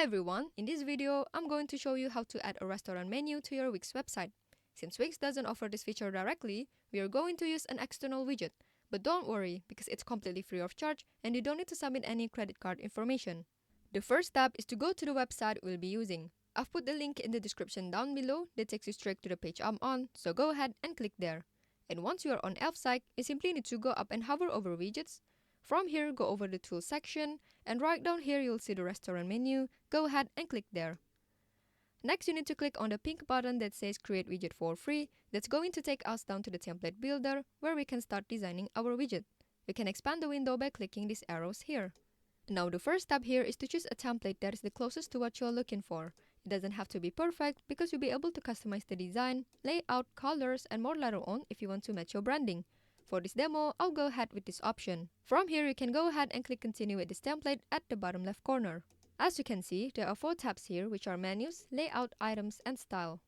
Hi everyone, in this video, I'm going to show you how to add a restaurant menu to your Wix website. Since Wix doesn't offer this feature directly, we are going to use an external widget. But don't worry, because it's completely free of charge and you don't need to submit any credit card information. The first step is to go to the website we'll be using. I've put the link in the description down below that takes you straight to the page I'm on, so go ahead and click there. And once you are on Elfsight, you simply need to go up and hover over widgets. From here, go over the tools section, and right down here you'll see the restaurant menu. Go ahead and click there. Next, you need to click on the pink button that says create widget for free. That's going to take us down to the template builder where we can start designing our widget. You can expand the window by clicking these arrows here. Now the first step here is to choose a template that is the closest to what you're looking for. It doesn't have to be perfect because you'll be able to customize the design, layout, colors, and more later on if you want to match your branding. For this demo, I'll go ahead with this option. From here, you can go ahead and click continue with this template at the bottom left corner. As you can see, there are 4 tabs here which are menus, layout, items, and style.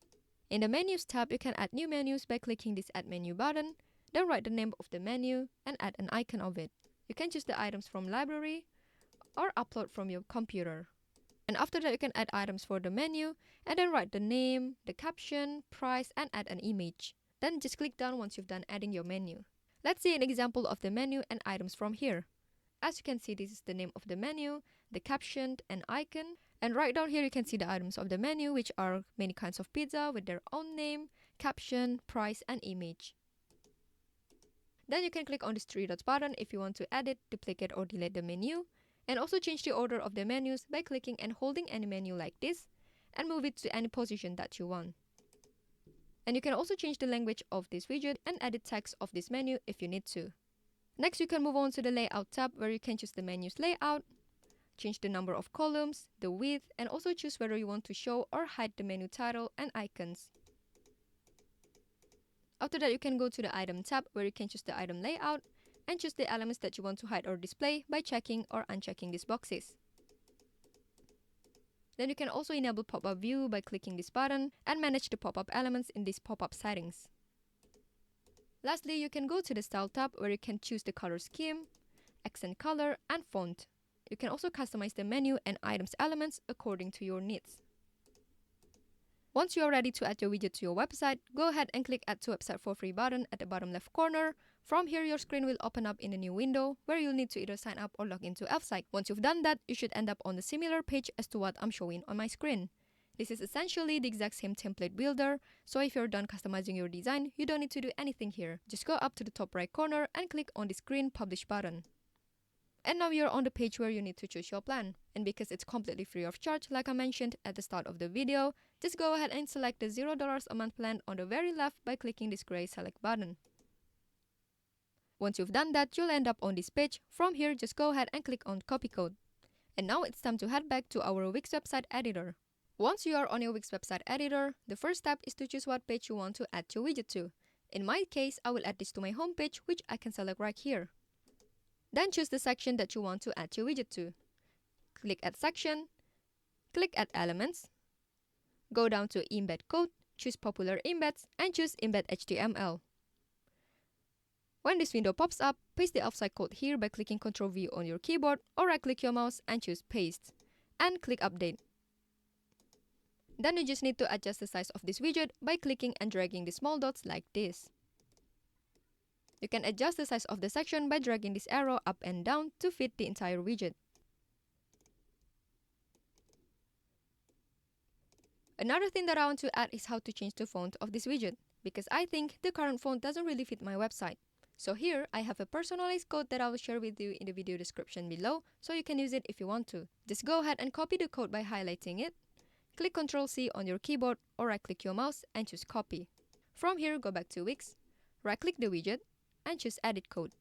In the menus tab, you can add new menus by clicking this add menu button, then write the name of the menu and add an icon of it. You can choose the items from library or upload from your computer. And after that, you can add items for the menu and then write the name, the caption, price, and add an image. Then just click done once you've done adding your menu. Let's see an example of the menu and items from here. As you can see, this is the name of the menu, the caption, and icon. And right down here, you can see the items of the menu, which are many kinds of pizza with their own name, caption, price, and image. Then you can click on this 3 dots button if you want to edit, duplicate, or delete the menu. And also change the order of the menus by clicking and holding any menu like this, and move it to any position that you want. And you can also change the language of this widget and edit text of this menu if you need to. Next, you can move on to the layout tab where you can choose the menu's layout, change the number of columns, the width, and also choose whether you want to show or hide the menu title and icons. After that, you can go to the item tab where you can choose the item layout and choose the elements that you want to hide or display by checking or unchecking these boxes. Then you can also enable pop-up view by clicking this button and manage the pop-up elements in these pop-up settings. Lastly, you can go to the Style tab where you can choose the color scheme, accent color, and font. You can also customize the menu and items elements according to your needs. Once you are ready to add your widget to your website, go ahead and click Add to Website for Free button at the bottom left corner. From here, your screen will open up in a new window where you'll need to either sign up or log into Elfsight. Once you've done that, you should end up on a similar page as to what I'm showing on my screen. This is essentially the exact same template builder, so if you're done customizing your design, you don't need to do anything here. Just go up to the top right corner and click on the Green Publish button. And now you're on the page where you need to choose your plan. And because it's completely free of charge, like I mentioned at the start of the video, just go ahead and select the $0 a month plan on the very left by clicking this gray select button. Once you've done that, you'll end up on this page. From here, just go ahead and click on copy code. And now it's time to head back to our Wix website editor. Once you are on your Wix website editor, the first step is to choose what page you want to add your widget to. In my case, I will add this to my home page, which I can select right here. Then choose the section that you want to add your widget to. Click Add Section, click Add Elements, go down to Embed Code, choose Popular Embeds, and choose Embed HTML. When this window pops up, paste the Elfsight code here by clicking Ctrl-V on your keyboard, or right-click your mouse and choose Paste, and click Update. Then you just need to adjust the size of this widget by clicking and dragging the small dots like this. You can adjust the size of the section by dragging this arrow up and down to fit the entire widget. Another thing that I want to add is how to change the font of this widget, because I think the current font doesn't really fit my website. So here, I have a personalized code that I will share with you in the video description below, so you can use it if you want to. Just go ahead and copy the code by highlighting it. Click Ctrl-C on your keyboard or right-click your mouse and choose Copy. From here, go back to Wix, right-click the widget, and choose Edit Code.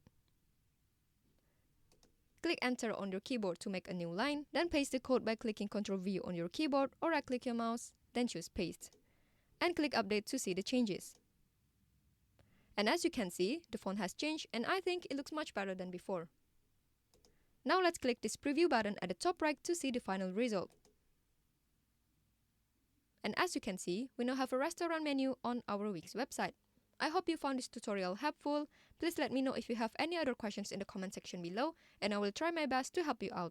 Click Enter on your keyboard to make a new line, then paste the code by clicking Ctrl-V on your keyboard or right-click your mouse, then choose Paste. And click Update to see the changes. And as you can see, the font has changed and I think it looks much better than before. Now let's click this Preview button at the top right to see the final result. And as you can see, we now have a restaurant menu on our Wix website. I hope you found this tutorial helpful. Please let me know if you have any other questions in the comment section below, and I will try my best to help you out.